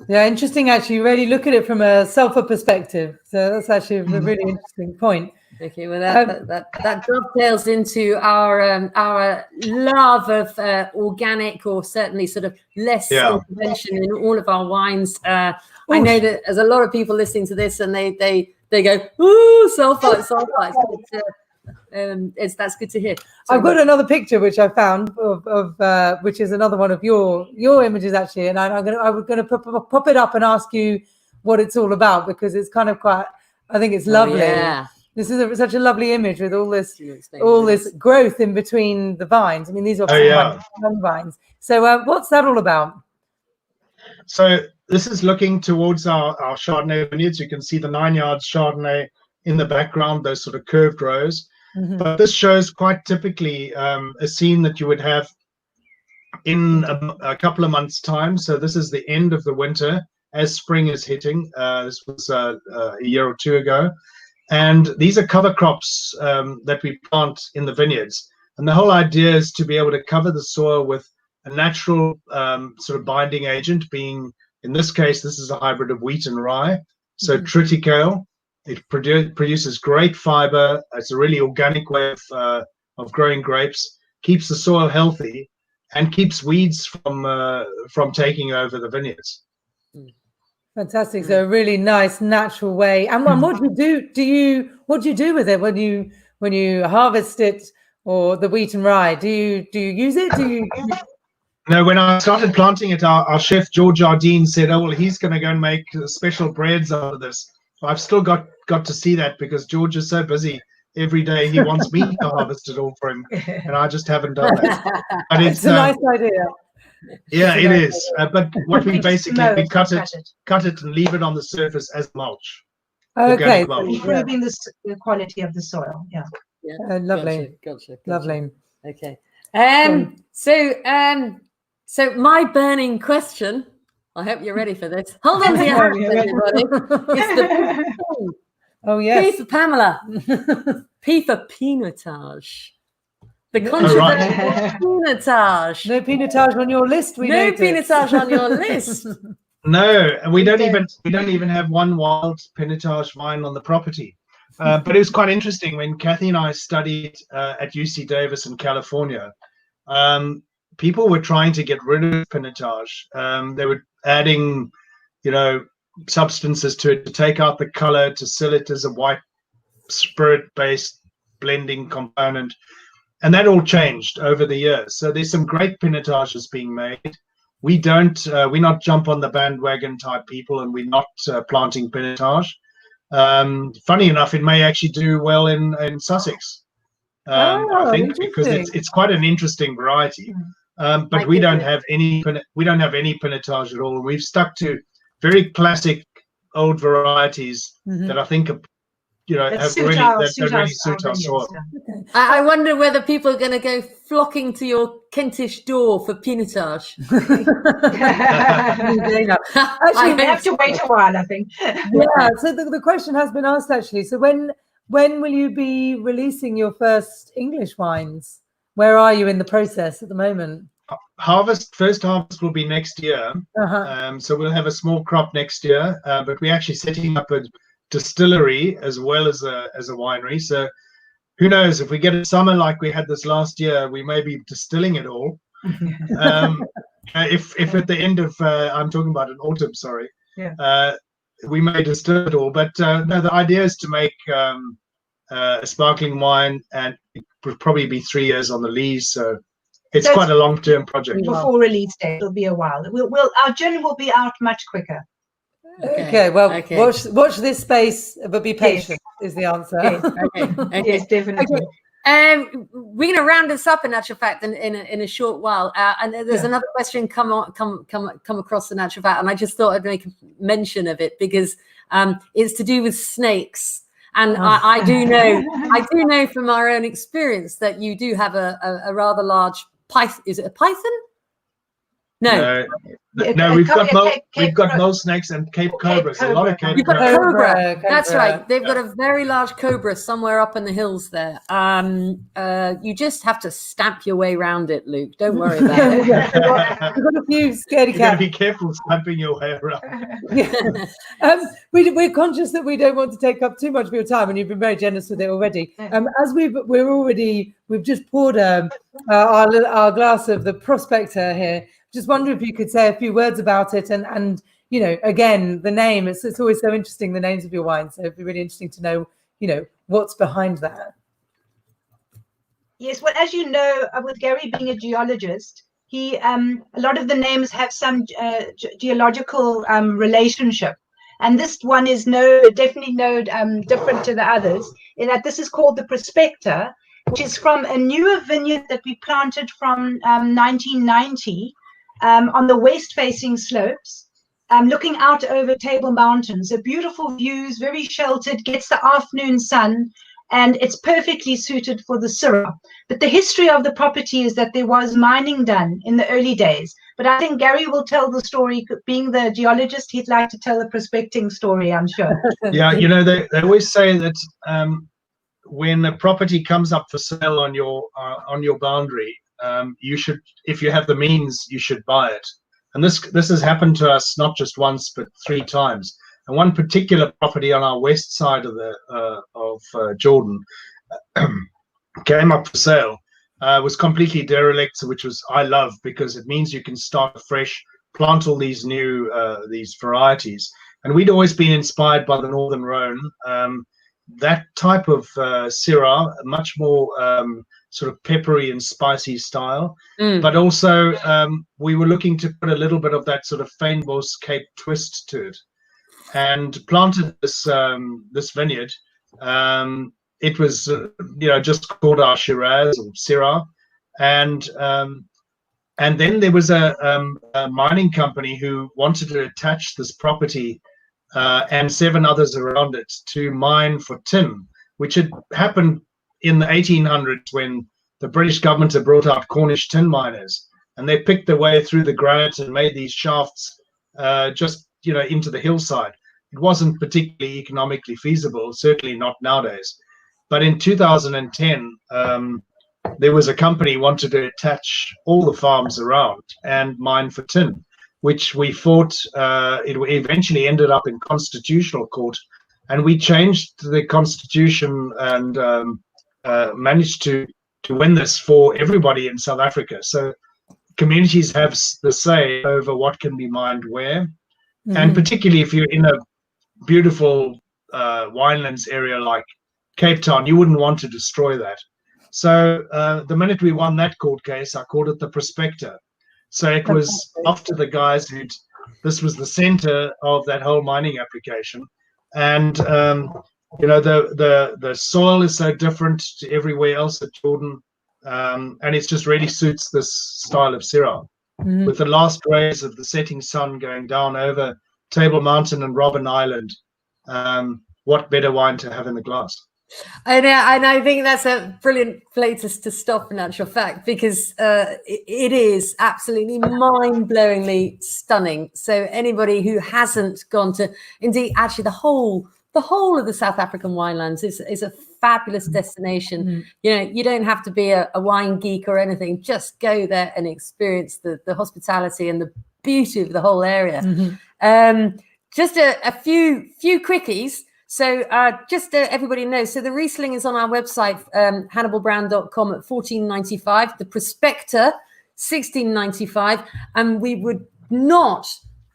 Yeah, interesting. Actually, you really look at it from a sulfur perspective. So that's actually a really interesting point. Okay, well that dovetails into our love of organic, or certainly sort of less intervention in all of our wines. I know that there's a lot of people listening to this, and they go, ooh, sulfites. That's good to hear. So I've got another picture which I found of which is another one of your images, actually, and I'm gonna pop it up and ask you what it's all about, because it's kind of quite, I think it's lovely. This is such a lovely image with all this growth in between the vines. These are young vines. So what's that all about? So this is looking towards our Chardonnay vineyards. You can see the 9 yards Chardonnay in the background, those sort of curved rows. But this shows quite typically a scene that you would have in a couple of months' time. So this is the end of the winter as spring is hitting. This was a year or two ago. And these are cover crops that we plant in the vineyards. And the whole idea is to be able to cover the soil with a natural sort of binding agent, being, in this case, this is a hybrid of wheat and rye. So triticale, it produces great fiber. It's a really organic way of growing grapes, keeps the soil healthy, and keeps weeds from taking over the vineyards. Fantastic. So a really nice natural way. And what do you do with it when you harvest it, or the wheat and rye? Do you use it? No, when I started planting it, our chef George Jardine said, "Oh well, he's going to go and make special breads out of this." I've still got to see that, because George is so busy every day. He wants me to harvest it all for him, and I just haven't done that. But it's a nice idea. Yeah, it is. But what we basically we cut it and leave it on the surface as mulch. Okay, mulch. Improving the quality of the soil. Yeah. Lovely. Gotcha. Lovely. Okay. So my burning question. I hope you're ready for this. Hold on to your hats, everybody. It's the oh yes. P for Pamela. P for pinotage. The controversial pinotage. No pinotage on your list. No pinotage on your list. No, and we don't even have one wild pinotage vine on the property. But it was quite interesting when Kathy and I studied at UC Davis in California. People were trying to get rid of pinotage. They were adding, substances to it to take out the color, to sell it as a white spirit-based blending component. And that all changed over the years. So there's some great pinotages being made. We're not jump on the bandwagon type people, and we're not planting pinotage. Funny enough, it may actually do well in Sussex. I think, because it's quite an interesting variety. But we don't have any pinotage at all. We've stuck to very classic old varieties that I think are, really suit our soil. Okay. I wonder whether people are going to go flocking to your Kentish door for pinotage. Actually, we have to wait a while, I think. Yeah. So the question has been asked, actually. So when will you be releasing your first English wines? Where are you in the process at the moment? First harvest will be next year. So we'll have a small crop next year, but we're actually setting up a distillery as well as a winery. So who knows, if we get a summer like we had this last year, we may be distilling it all. If at the end of I'm talking about an autumn, sorry, we may distill it all. But no, the idea is to make a sparkling wine, and it would probably be 3 years on the lease. So it's quite a long-term project. Before release date, it'll be a while. Our gin will be out much quicker. Okay. Watch this space, but be patient. Is the answer. Okay. Yes, definitely. We're going to round this up in actual fact in a short while, and there's another question come across in actual fact, and I just thought I'd make a mention of it because it's to do with snakes. And I do know from our own experience that you do have a rather large python. Is it a python? No, we've got mole snakes and Cape cobras. A lot of Cape cobras. Cobra. That's right. They've got a very large cobra somewhere up in the hills there. You just have to stamp your way around it, Luke. Don't worry about it. We've got a few scaredy cats. You got to be careful stamping your way around. We're conscious that we don't want to take up too much of your time, and you've been very generous with it already. As we've just poured our glass of the Prospector here. Just wonder if you could say a few words about it, and again, the name. It's always so interesting, the names of your wines. So it'd be really interesting to know, what's behind that. Yes, well, as you know, with Gary being a geologist, he a lot of the names have some geological relationship, and this one is definitely different to the others in that this is called the Prospector, which is from a newer vineyard that we planted from 1990. On the west-facing slopes, looking out over Table Mountains. So beautiful views, very sheltered, gets the afternoon sun, and it's perfectly suited for the Syrah. But the history of the property is that there was mining done in the early days. But I think Gary will tell the story. Being the geologist, he'd like to tell the prospecting story, I'm sure. Yeah, you know, they always say that when a property comes up for sale on your boundary, you should, if you have the means, you should buy it. And this has happened to us not just once but 3 times. And one particular property on our west side of the Jordan came up for sale. Was completely derelict, which I love, because it means you can start afresh, plant all these new these varieties. And we'd always been inspired by the Northern Rhone. That type of Syrah, much more sort of peppery and spicy style, but also we were looking to put a little bit of that sort of Fynbos Cape twist to it, and planted this vineyard. It was just called our Shiraz or Syrah, and then there was a mining company who wanted to attach this property and 7 others around it to mine for tin, which had happened in the 1800s when the British government had brought out Cornish tin miners, and they picked their way through the granite and made these shafts just into the hillside. It wasn't particularly economically feasible, certainly not nowadays. But in 2010, there was a company wanted to attach all the farms around and mine for tin, which we fought. It eventually ended up in constitutional court, and we changed the constitution and managed to win this for everybody in South Africa. So communities have the say over what can be mined where, and particularly if you're in a beautiful winelands area like Cape Town, you wouldn't want to destroy that. So the minute we won that court case, I called it the Prospector. So it was after the guys this was the center of that whole mining application. And the soil is so different to everywhere else at Jordan, and it just really suits this style of Syrah. With the last rays of the setting sun going down over Table Mountain and Robben Island, what better wine to have in the glass? And I think that's a brilliant place to stop, in actual fact, because it is absolutely mind-blowingly stunning. So anybody who hasn't gone to, indeed, actually the whole of the South African winelands is a fabulous destination. You don't have to be a wine geek or anything. Just go there and experience the hospitality and the beauty of the whole area. Just a few quickies. So just everybody knows, so the Riesling is on our website, HannibalBrown.com at $14.95, the Prospector $16.95, and we would not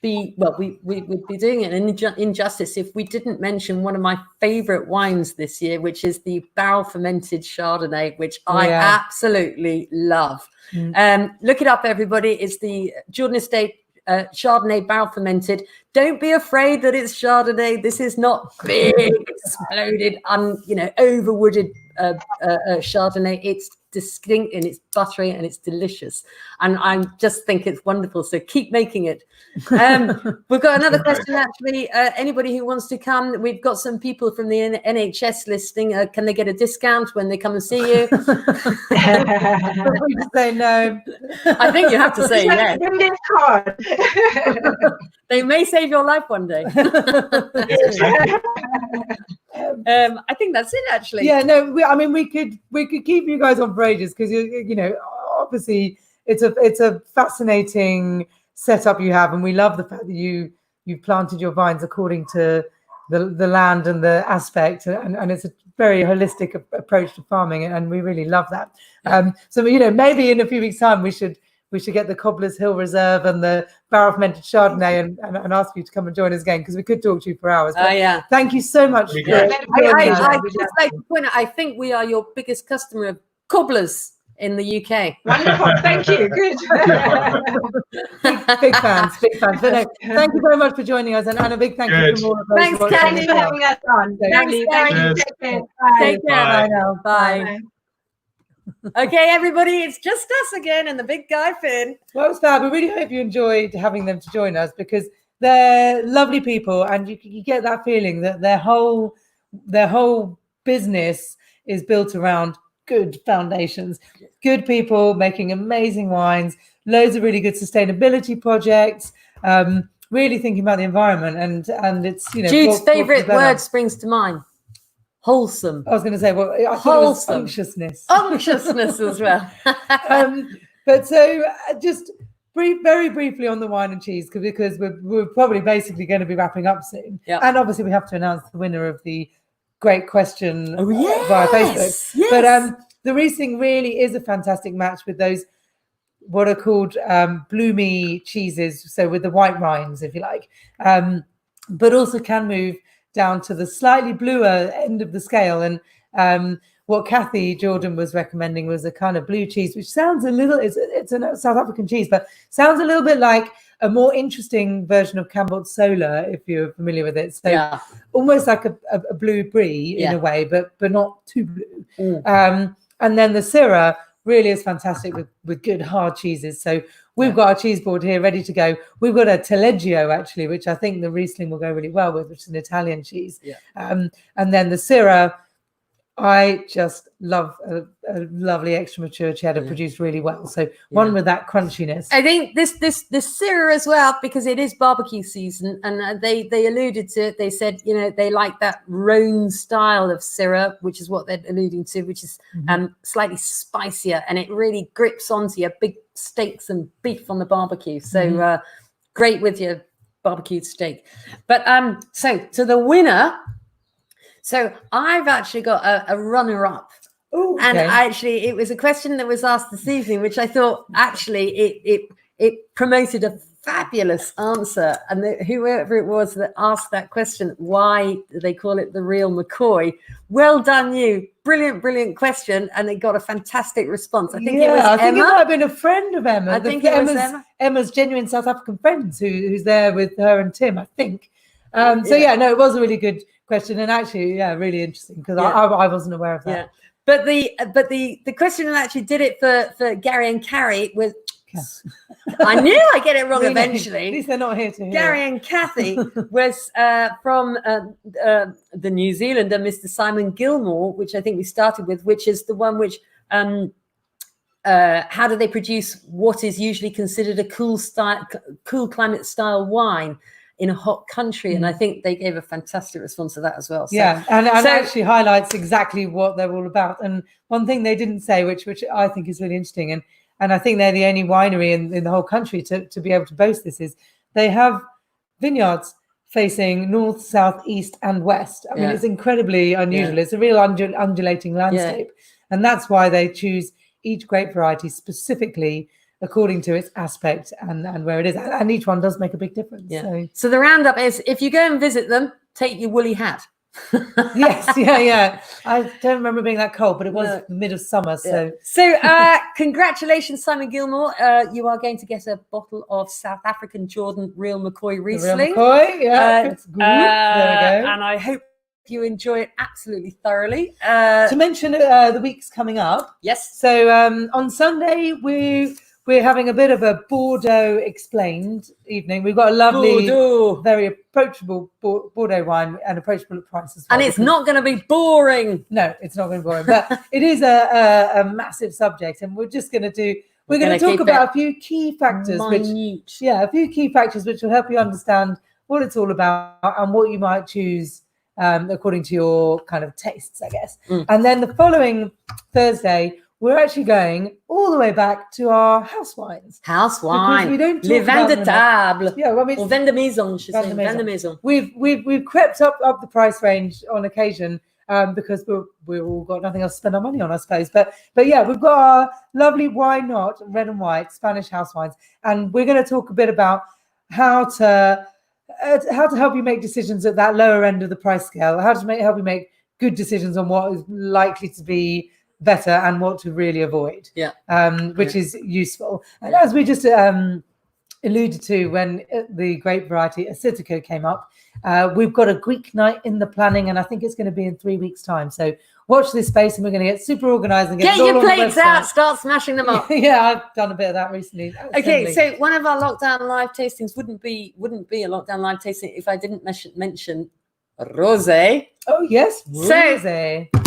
be, well, we would be doing it an injustice if we didn't mention one of my favorite wines this year, which is the barrel fermented Chardonnay, which I absolutely love. Look it up, everybody. It's the Jordan Estate Chardonnay barrel fermented. Don't be afraid that it's Chardonnay. This is not big, exploded, overwooded Chardonnay. It's distinct and it's buttery and it's delicious. And I just think it's wonderful. So keep making it. We've got another question, actually. Anybody who wants to come, we've got some people from the NHS listening. Can they get a discount when they come and see you? We just say no. I think you have to say yes. Card. They may save your life one day. I think that's it, actually. Yeah, no, we could keep you guys on for ages, because obviously it's a fascinating setup you have, and we love the fact that you've planted your vines according to the land and the aspect, and it's a very holistic approach to farming, and we really love that. So maybe in a few weeks' time we should get the Cobbler's Hill Reserve and the barrel fermented Chardonnay and ask you to come and join us again, because we could talk to you for hours. Thank you so much. I just like to point out, I think we are your biggest customer of Cobblers in the UK. Wonderful. Thank you. Good. big fans. But no, thank you very much for joining us, and a big thank you from all of us. Thanks, Thanks for having us on. Thanks, Thank you. Take care. Bye. Take care. Bye now. Bye. Okay, everybody, it's just us again and the big guy Finn. Well, it was fab. We really hope you enjoyed having them to join us, because they're lovely people, and you get that feeling that their whole business is built around good foundations, good people making amazing wines, loads of really good sustainability projects. Really thinking about the environment, and it's Jude's favourite word springs to mind. Wholesome. I was going to say, well, I thought it was unctuousness. Unctuousness as well. But so just very briefly on the wine and cheese, because we're probably basically going to be wrapping up soon. Yeah. And obviously we have to announce the winner of the great question yes, via Facebook. Yes. But the Riesling really is a fantastic match with those what are called bloomy cheeses, so with the white rinds, if you like, but also can move down to the slightly bluer end of the scale. And what Kathy Jordan was recommending was a kind of blue cheese, which sounds a little, it's a South African cheese, but sounds a little bit like a more interesting version of Campbell's Solar, if you're familiar with it. So almost like a blue brie in a way, but not too blue. And then the Syrah really is fantastic with good hard cheeses. So we've got our cheese board here ready to go. We've got a Taleggio actually, which I think the Riesling will go really well with, which is an Italian cheese. And then the Syrah, I just love a lovely extra mature cheddar produced really well. So one with that crunchiness. I think this Syrah as well, because it is barbecue season, and they alluded to it. They said, they like that Rhone style of Syrah, which is what they're alluding to, which is slightly spicier, and it really grips onto your big steaks and beef on the barbecue. So great with your barbecued steak. But so to the winner. So I've actually got a runner-up. Ooh, okay. And actually it was a question that was asked this evening, which I thought actually it promoted a fabulous answer. And whoever it was that asked that question, why do they call it the real McCoy? Well done, you. Brilliant question. And it got a fantastic response. I think it was Emma. I think it might have been a friend of Emma. I think it was Emma's genuine South African friends who's there with her and Tim, I think. It was a really good question, and actually really interesting, because I wasn't aware of that. But the question that actually did it for Gary and Carrie was I knew I get it wrong eventually. At least they're not here to hear. Gary and Kathy was from the New Zealander Mr. Simon Gilmore, which I think we started with, which is the one which how do they produce what is usually considered a cool climate style wine in a hot country? And I think they gave a fantastic response to that as well. So, and actually highlights exactly what they're all about. And one thing they didn't say, which I think is really interesting, and I think they're the only winery in the whole country to be able to boast this, is they have vineyards facing north, south, east, and west. I mean, it's incredibly unusual. It's a real undulating landscape, and that's why they choose each grape variety specifically according to its aspect and where it is. And each one does make a big difference. So the roundup is, if you go and visit them, take your woolly hat. Yes. I don't remember being that cold, but it was mid of summer. So congratulations, Simon Gilmore. You are going to get a bottle of South African Jordan Real McCoy Riesling. Real McCoy, it's good. There we go. And I hope you enjoy it absolutely thoroughly. To mention the weeks coming up. Yes. So on Sunday, we're having a bit of a Bordeaux explained evening. We've got a lovely, very approachable Bordeaux wine, and approachable at price as well. And it's not going to be boring. No, it's not going to be boring, but it is a massive subject, and we're just going to we're going to talk about a few key factors, a few key factors which will help you understand what it's all about and what you might choose according to your kind of tastes, I guess. And then the following Thursday, we're actually going all the way back to our house wines. House wine. We don't Les vins de table. Yeah, well, I mean, or vin de maison, je sais. Vin de maison. We've crept up the price range on occasion because we've all got nothing else to spend our money on, I suppose. But yeah, we've got our lovely Why Not red and white Spanish house wines, and we're going to talk a bit about how to help you make decisions at that lower end of the price scale. How to help you make good decisions on what is likely to be better and what to really avoid, which is useful. And as we just alluded to when the grape variety Assyrtiko came up, we've got a Greek night in the planning, and I think it's going to be in 3 weeks' time. So watch this space, and we're going to get super organized and get your plates out, start smashing them up. I've done a bit of that recently. Okay, so one of our lockdown live tastings wouldn't be a lockdown live tasting if I didn't mention rosé. Oh yes, rosé. So,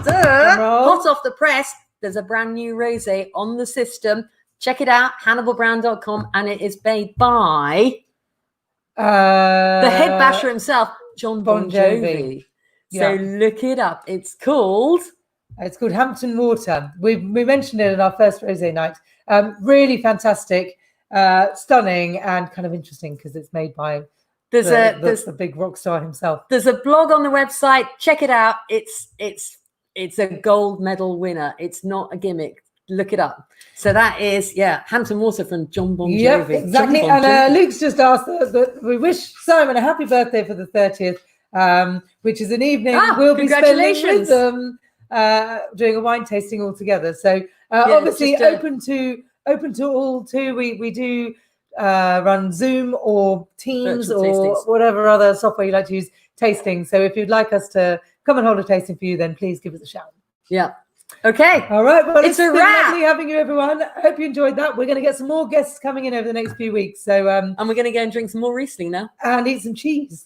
hot off the press, there's a brand new rosé on the system. Check it out, HannibalBrown.com, and it is made by the head basher himself, John Bon Jovi. So look it up. It's called Hampton Water. We mentioned it in our first rosé night. Really fantastic, stunning, and kind of interesting because it's made by the big rock star himself. There's a blog on the website. Check it out. It's a gold medal winner. It's not a gimmick. Look it up. So that is Hampton Water from John Bon Jovi. Yeah, exactly. Bon and Luke's just asked that we wish Simon a happy birthday for the 30th, which is an evening we'll be spending with them doing a wine tasting all together. So obviously open to all too. We do run Zoom or Teams or whatever other software you like to use tasting. So if you'd like us to come and hold a tasting for you, then please give us a shout. Yeah. Okay. All right. Well, it's a been wrap. lovely having you, everyone. I hope you enjoyed that. We're going to get some more guests coming in over the next few weeks. So and we're going to go and drink some more Riesling now and eat some cheese.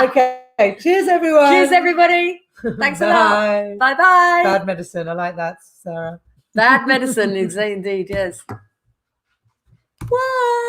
Okay. Cheers, everyone. Cheers, everybody. Thanks a lot. Bye bye. Bad medicine. I like that, Sarah. Bad medicine, indeed. Yes. Bye.